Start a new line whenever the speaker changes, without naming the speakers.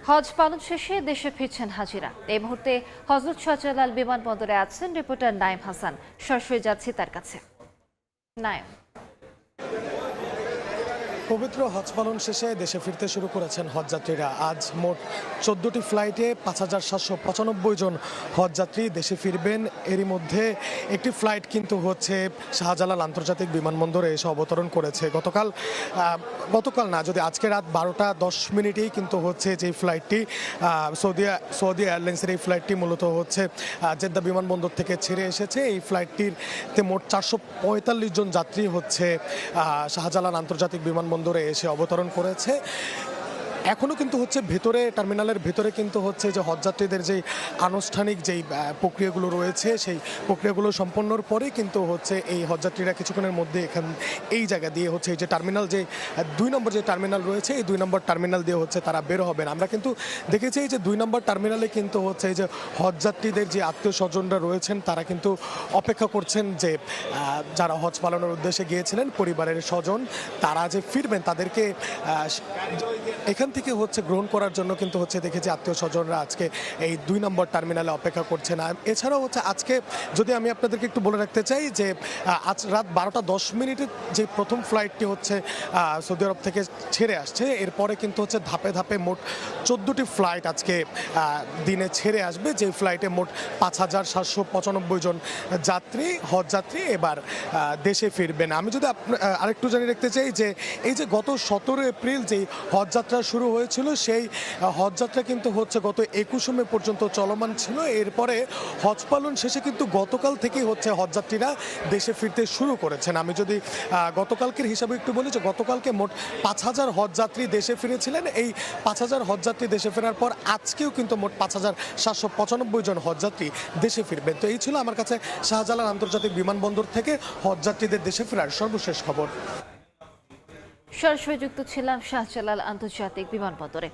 হজ পালন শেষে দেশে ফিরছেন হাজিরা। এই মুহূর্তে হযরত শাহজালাল বিমানবন্দরে আছেন রিপোর্টার নাইম হাসান। সরাসরি যাচ্ছি তার কাছে। নাইম,
পবিত্র হজ পালন শেষে দেশে ফিরতে শুরু করেছেন হজযাত্রীরা। আজ মোট 14টি ফ্লাইটে 5795 জন হজযাত্রী দেশে ফিরবেন। এরই মধ্যে একটি ফ্লাইট কিন্তু হচ্ছে শাহজালাল আন্তর্জাতিক বিমানবন্দরে এসে অবতরণ করেছে। গতকাল না, যদি আজকে রাত 12টা 10 মিনিটেই কিন্তু হচ্ছে যে ফ্লাইটটি সৌদি এয়ারলাইন্সের এই ফ্লাইটটি মূলত হচ্ছে জেদ্দা বিমানবন্দর থেকে ছেড়ে এসেছে। এই ফ্লাইটটিতে মোট 445 জন যাত্রী হচ্ছে শাহজালাল আন্তর্জাতিক বিমানবন্দরে এসে অবতরণ করেছে। এখনও কিন্তু হচ্ছে টার্মিনালের ভেতরে কিন্তু হচ্ছে যে হজযাত্রীদের যেই আনুষ্ঠানিক যেই প্রক্রিয়াগুলো রয়েছে সেই প্রক্রিয়াগুলো সম্পন্নর পরে কিন্তু হচ্ছে এই হজযাত্রীরা কিছুক্ষণের মধ্যে এই জায়গা দিয়ে হচ্ছে এই যে টার্মিনাল, যে 2 নম্বর যে টার্মিনাল রয়েছে, এই 2 নম্বর টার্মিনাল দিয়ে হচ্ছে তারা বের হবেন। আমরা কিন্তু দেখেছি এই যে 2 নম্বর টার্মিনালে কিন্তু হচ্ছে এই যে হজযাত্রীদের যে আত্মীয় স্বজনরা রয়েছেন তারা কিন্তু অপেক্ষা করছেন যে যারা হজ পালনের উদ্দেশ্যে গিয়েছিলেন পরিবারের স্বজন তারা যে ফিরবেন তাদেরকে এখান থেকে হচ্ছে গ্রহণ করার জন্য কিন্তু হচ্ছে দেখেছি আত্মীয় স্বজনরা আজকে এই 2 নম্বর টার্মিনালে অপেক্ষা করছেন। আর এছাড়াও হচ্ছে আজকে যদি আমি আপনাদেরকে একটু বলে রাখতে চাই যে আজ রাত 12টা 10 মিনিটে যে প্রথম ফ্লাইটটি হচ্ছে সৌদি আরব থেকে ছেড়ে আসছে, এরপরে কিন্তু হচ্ছে ধাপে ধাপে মোট 14টি ফ্লাইট আজকে দিনে ছেড়ে আসবে, যে ফ্লাইটে মোট 5795 জন হজযাত্রী এবার দেশে ফিরবেন। আমি যদি আরেকটু জানিয়ে রাখতে চাই যে এই যে গত 17 এপ্রিল যেই হজযাত্রা শুরু হয়েছিল সেই হজযাত্রা কিন্তু হচ্ছে গত 21 মে পর্যন্ত চলমান ছিল। এরপরে হজ পালন শেষে কিন্তু গতকাল থেকেই হচ্ছে হজযাত্রীরা দেশে ফিরতে শুরু করেছেন। আমি যদি গতকালকের হিসাবে একটু বলি যে গতকালকে মোট 5000 হজযাত্রী দেশে ফিরেছিলেন। এই 5000 হজযাত্রী দেশে ফেরার পর আজকেও কিন্তু মোট 5795 জন হজযাত্রী দেশে ফিরবেন। তো এই ছিল আমার কাছে শাহজালাল আন্তর্জাতিক বিমানবন্দর থেকে হজযাত্রীদের দেশে ফেরার সর্বশেষ খবর।
সরাসরি যুক্ত ছিলাম শাহজালাল আন্তর্জাতিক বিমানবন্দরে।